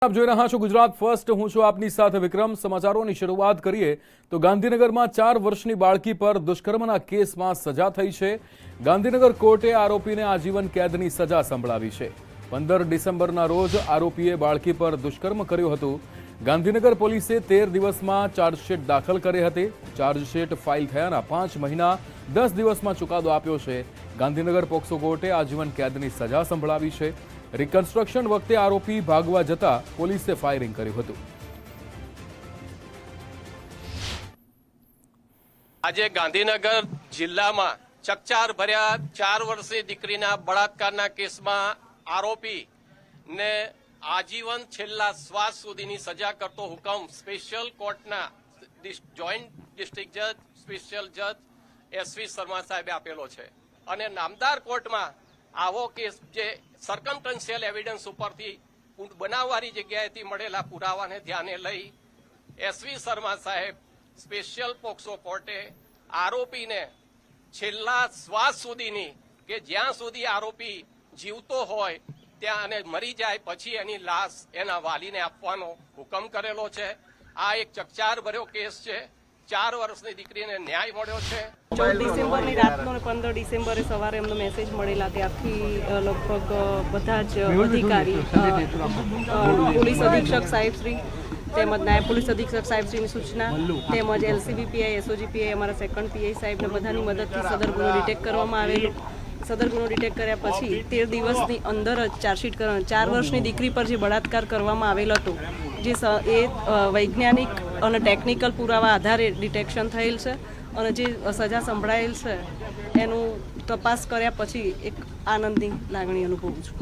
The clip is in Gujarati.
આપ જોઈ રહ્યા છો ગુજરાત ફર્સ્ટ। હું છું આપની સાથે વિક્રમ। સમાચારોની શરૂઆત કરીએ તો ગાંધીનગરમાં 4 વર્ષની બાળકી પર દુષ્કર્મના કેસમાં સજા થઈ છે। ગાંધીનગર કોર્ટે આરોપીને આજીવન કેદની સજા સંભળાવી છે। 15 ડિસેમ્બરના રોજ આરોપીએ બાળકી પર દુષ્કર્મ કર્યું હતું। ગાંધીનગર પોલીસે 13 દિવસમાં ચાર્જશીટ દાખલ કરી હતી। ચાર્જશીટ ફાઇલ થયાના 5 મહિના 10 દિવસમાં ચુકાદો આપ્યો છે। ગાંધીનગર પોક્સો કોર્ટે આજીવન કેદની સજા સંભળાવી છે। રિકન્સ્ટ્રક્શન વખતે આરોપી ભાગવા જતા પોલીસે ફાયરિંગ કર્યું હતું। આજે ગાંધીનગર જિલ્લામાં ચકચાર ભર્યા 4 વર્ષની દીકરીના બળાત્કારના કેસમાં આરોપીને આજીવન છેલ્લા શ્વાસ સુધીની સજા કરતો હુકમ સ્પેશિયલ કોર્ટના જોઈન્ટ ડિસ્ટ્રિક્ટ જજ સ્પેશિયલ જજ એસવી શર્મા સાહેબે આપેલો છે અને નામદાર કોર્ટમાં આવો કેસ જે સર્કમસ્ટન્શિયલ એવિડન્સ ઉપરથી બનાવવાની જગ્યાએથી મળેલા પુરાવાને ધ્યાને લઈ એસવી શર્મા સાહેબ સ્પેશિયલ પોક્સો કોર્ટે આરોપીને છેલ્લા શ્વાસ સુધીની કે જ્યાં સુધી આરોપી જીવતો હોય ત્યાં અને મરી જાય પછી એની લાશ એના વાલીને આપવાનો હુકમ કરેલો છે। આ એક ચકચાર ભર્યો કેસ છે। 4 વર્ષની દીકરીને ન્યાય મળ્યો છે। 14 ડિસેમ્બરની રાતનો અને 15 ડિસેમ્બરે સવારે એમનો મેસેજ મળેલા ત્યારથી લગભગ બધા જ અધિકારી પોલીસ અધિક્ષક સાહેબશ્રી તેમજ નાયબ પોલીસ અધિક્ષક સાહેબશ્રીની સૂચના તેમજ એલસીબી પીઆઈ એસઓજી પીઆઈ અમારા સેકન્ડ પીઆઈ સાહેબને બધાની મદદથી સદર ગુનો ડિટેક્ટ કરવામાં આવેલો। સદર ગુનો ડિટેક્ટ કર્યા પછી 13 દિવસની અંદર જ ચાર્જશીટ કરવાનો 4 વર્ષની દીકરી પર જે બળાત્કાર કરવામાં આવેલ હતો જે એ વૈજ્ઞાનિક અને ટેકનિકલ પુરાવા આધારે ડિટેક્શન થયેલ છે અને જે સજા સંભળાયેલ છે એનું તપાસ કર્યા પછી એક આનંદની લાગણી અનુભવું છું।